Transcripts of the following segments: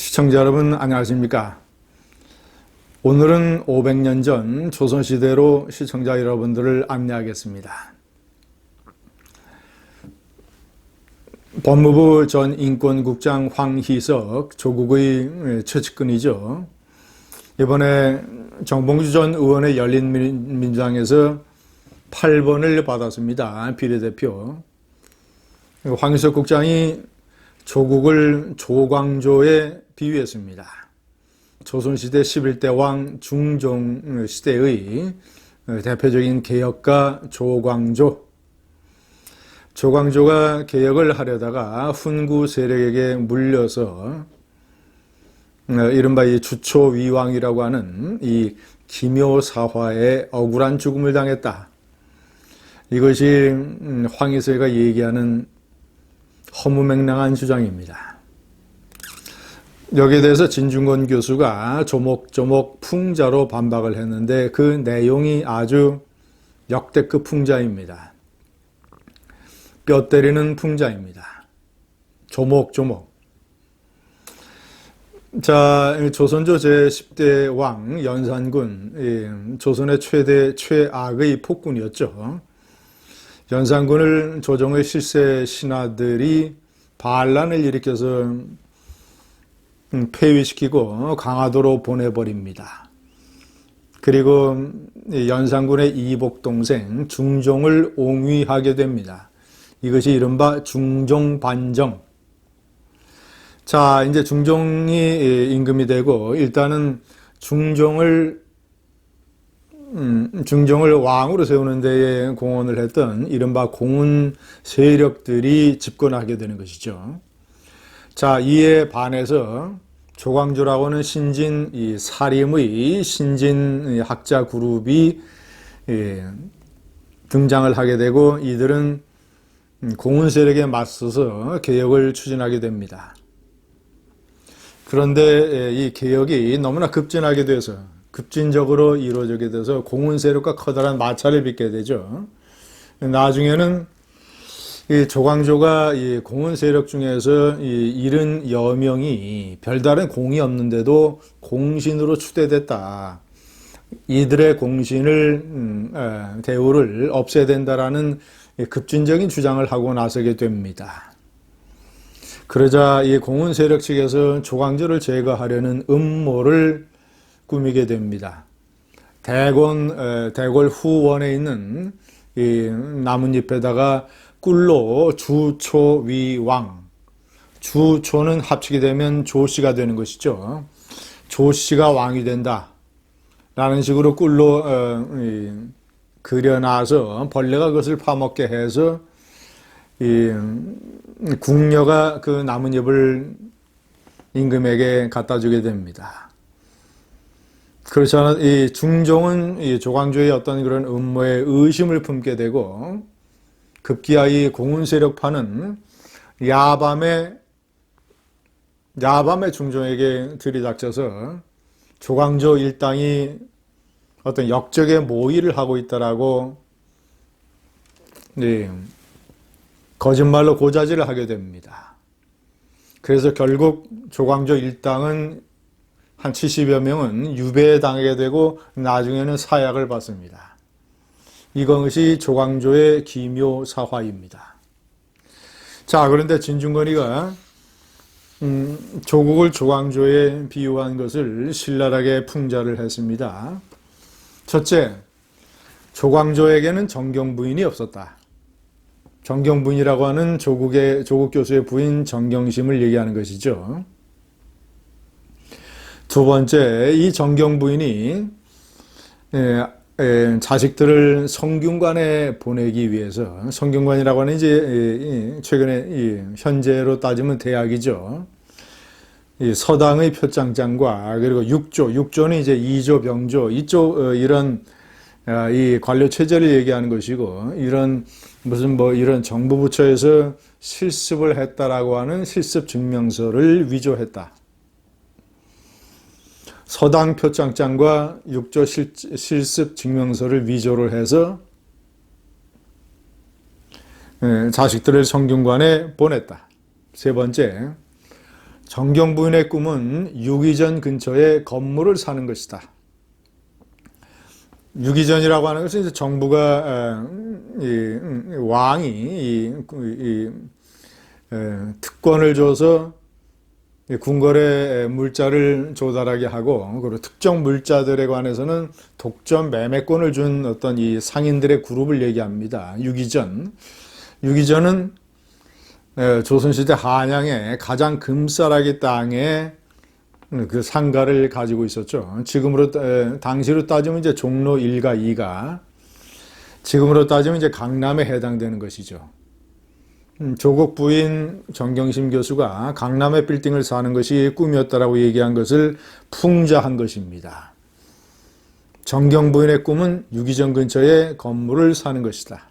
시청자 여러분 안녕하십니까? 오늘은 500년 전 조선시대로 시청자 여러분들을 안내하겠습니다. 법무부 전 인권국장 황희석 조국의 최측근이죠. 이번에 정봉주 전 의원의 열린민주당에서 8번을 받았습니다. 비례대표. 황희석 국장이 조국을 조광조에 비유했습니다. 조선시대 11대 왕 중종 시대의 대표적인 개혁가 조광조. 조광조가 개혁을 하려다가 훈구 세력에게 물려서 이른바 이 주초위왕이라고 하는 이 기묘사화에 억울한 죽음을 당했다. 이것이 황희석이가 얘기하는 허무맹랑한 주장입니다. 여기에 대해서 진중권 교수가 조목조목 풍자로 반박을 했는데 그 내용이 아주 역대급 풍자입니다. 뼈 때리는 풍자입니다. 조목조목. 자, 조선조 제10대 왕 연산군, 조선의 최악의 폭군이었죠. 연산군을 조정의 실세 신하들이 반란을 일으켜서 폐위시키고 강화도로 보내버립니다. 그리고 연산군의 이복 동생 중종을 옹위하게 됩니다. 이것이 이른바 중종반정. 자, 이제 중종이 임금이 되고 일단은 중종을 왕으로 세우는 데에 공헌을 했던 이른바 공훈 세력들이 집권하게 되는 것이죠. 자, 이에 반해서 조광조라고 하는 신진 사림의 신진 학자 그룹이 등장을 하게 되고 이들은 공훈 세력에 맞서서 개혁을 추진하게 됩니다. 그런데 이 개혁이 너무나 급진적으로 이루어지게 돼서 공훈 세력과 커다란 마찰을 빚게 되죠. 나중에는 이 조광조가 이 공훈 세력 중에서 이 70여명이 별다른 공이 없는데도 공신으로 추대됐다. 이들의 공신을 대우를 없애야 된다라는 급진적인 주장을 하고 나서게 됩니다. 그러자 이 공훈 세력 측에서 조광조를 제거하려는 음모를 꾸미게 됩니다. 대궐 후원에 있는 이 나뭇잎에다가 꿀로 주초위왕, 주초는 합치게 되면 조씨가 되는 것이죠. 조씨가 왕이 된다 라는 식으로 꿀로 그려놔서 벌레가 그것을 파먹게 해서 이 궁녀가 그 나뭇잎을 임금에게 갖다 주게 됩니다. 그렇지 않아 이 중종은 이 조광조의 어떤 그런 음모에 의심을 품게 되고 급기야 이 공훈 세력파는 야밤에 중종에게 들이닥쳐서 조광조 일당이 어떤 역적의 모의를 하고 있다라고 거짓말로 고자질을 하게 됩니다. 그래서 결국 조광조 일당은 한 70여 명은 유배당하게 되고 나중에는 사약을 받습니다. 이것이 조광조의 기묘사화입니다. 자, 그런데 진중권이가 조국을 조광조에 비유한 것을 신랄하게 풍자를 했습니다. 첫째, 조광조에게는 정경부인이 없었다. 정경부인이라고 하는 조국 교수의 부인 정경심을 얘기하는 것이죠. 두 번째, 이 정경부인이 자식들을 성균관에 보내기 위해서, 성균관이라고 하는 이제 최근에 현재로 따지면 대학이죠. 이 서당의 표창장과 그리고 육조는 이제 이조, 병조 이쪽 이런 이 관료 체제를 얘기하는 것이고 이런 이런 정부 부처에서 실습을 했다라고 하는 실습 증명서를 위조했다. 서당 표창장과 육조 실습 증명서를 위조를 해서 자식들을 성균관에 보냈다. 세 번째, 정경 부인의 꿈은 유기전 근처에 건물을 사는 것이다. 유기전이라고 하는 것은 이제 정부가 왕이 특권을 줘서 궁궐에 물자를 조달하게 하고, 그리고 특정 물자들에 관해서는 독점 매매권을 준 어떤 이 상인들의 그룹을 얘기합니다. 유기전. 유기전은 조선시대 한양의 가장 금싸라기 땅에 그 상가를 가지고 있었죠. 당시로 따지면 이제 종로 1가 2가, 지금으로 따지면 이제 강남에 해당되는 것이죠. 조국 부인 정경심 교수가 강남의 빌딩을 사는 것이 꿈이었다라고 얘기한 것을 풍자한 것입니다. 정경 부인의 꿈은 유기전 근처에 건물을 사는 것이다.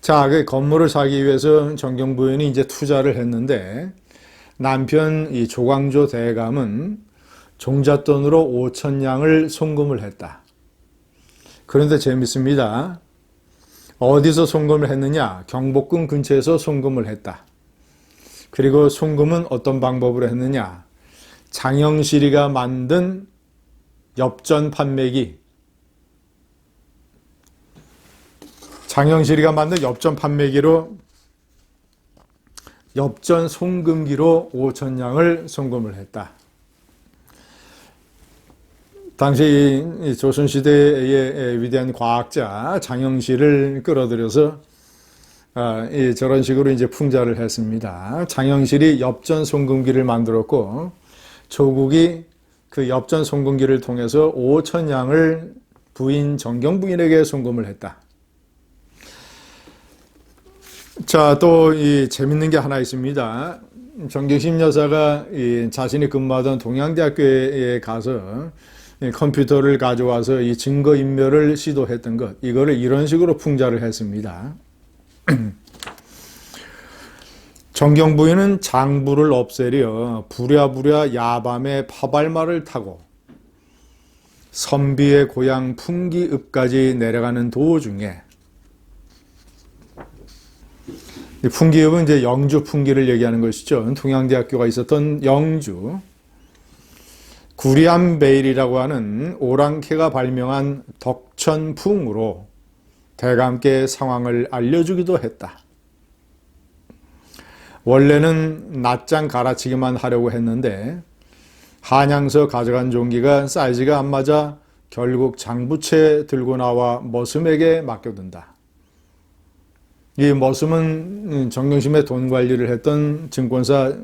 자, 그 건물을 사기 위해서 정경 부인이 이제 투자를 했는데, 남편 이 조광조 대감은 종잣돈으로 5,000냥을 송금을 했다. 그런데 재밌습니다. 어디서 송금을 했느냐? 경복궁 근처에서 송금을 했다. 그리고 송금은 어떤 방법으로 했느냐? 장영실이가 만든 엽전 판매기, 장영실이가 만든 엽전 판매기로, 엽전 송금기로 5,000냥을 송금을 했다. 당시 조선시대의 위대한 과학자 장영실을 끌어들여서 저런 식으로 이제 풍자를 했습니다. 장영실이 엽전 송금기를 만들었고, 조국이 그 엽전 송금기를 통해서 5,000냥을 부인 정경 부인에게 송금을 했다. 자, 또 재밌는 게 하나 있습니다. 정경심 여사가 자신이 근무하던 동양대학교에 가서 컴퓨터를 가져와서 이 증거인멸을 시도했던 것, 이거를 이런 식으로 풍자를 했습니다. 정경 부인은 장부를 없애려 부랴부랴 야밤에 파발마를 타고 선비의 고향 풍기읍까지 내려가는 도중에, 풍기읍은 이제 영주 풍기를 얘기하는 것이죠. 동양대학교가 있었던 영주. 구리암베일이라고 하는 오랑캐가 발명한 덕천풍으로 대감께 상황을 알려주기도 했다. 원래는 낱장 갈아치기만 하려고 했는데 한양서 가져간 종기가 사이즈가 안 맞아 결국 장부채 들고 나와 머슴에게 맡겨둔다. 이 머슴은 정경심의 돈 관리를 했던 증권사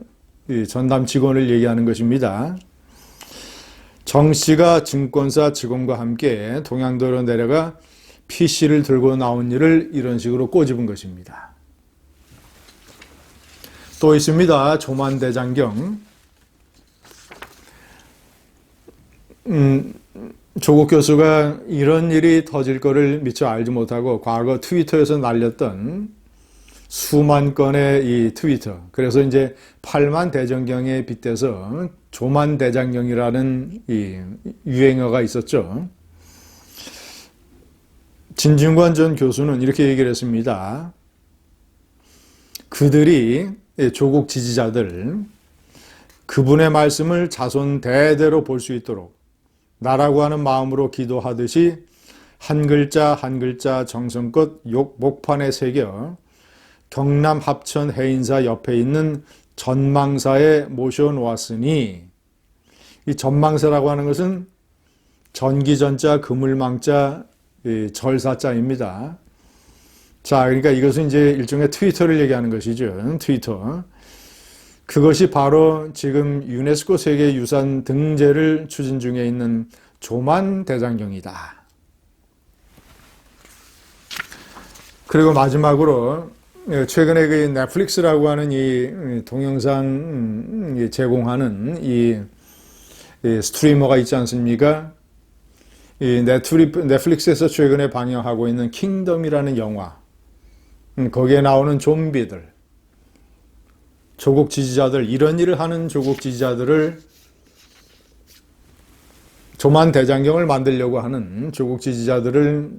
전담 직원을 얘기하는 것입니다. 정 씨가 증권사 직원과 함께 동양도로 내려가 PC를 들고 나온 일을 이런 식으로 꼬집은 것입니다. 또 있습니다. 조만대장경. 조국 교수가 이런 일이 터질 거를 미처 알지 못하고 과거 트위터에서 날렸던 수만 건의 이 트위터, 그래서 이제 8만 대장경에 빗대서 조만대장경이라는 이 유행어가 있었죠. 진중권 전 교수는 이렇게 얘기를 했습니다. 그들이, 조국 지지자들, 그분의 말씀을 자손 대대로 볼 수 있도록 나라고 하는 마음으로 기도하듯이 한 글자 한 글자 정성껏 목판에 새겨 경남 합천 해인사 옆에 있는 전망사에 모셔놓았으니, 이 전망사라고 하는 것은 전기전자 그물망자 절사자입니다. 자, 그러니까 이것은 이제 일종의 트위터를 얘기하는 것이죠. 트위터. 그것이 바로 지금 유네스코 세계유산 등재를 추진 중에 있는 조만대장경이다. 그리고 마지막으로 최근에 그 넷플릭스라고 하는 이 동영상 제공하는 이 스트리머가 있지 않습니까? 이 넷플릭스에서 최근에 방영하고 있는 킹덤이라는 영화, 거기에 나오는 좀비들, 조국 지지자들, 이런 일을 하는 조국 지지자들을, 조만대장경을 만들려고 하는 조국 지지자들을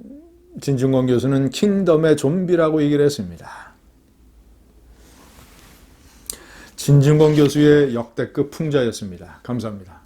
진중권 교수는 킹덤의 좀비라고 얘기를 했습니다. 진중권 교수의 역대급 풍자였습니다. 감사합니다.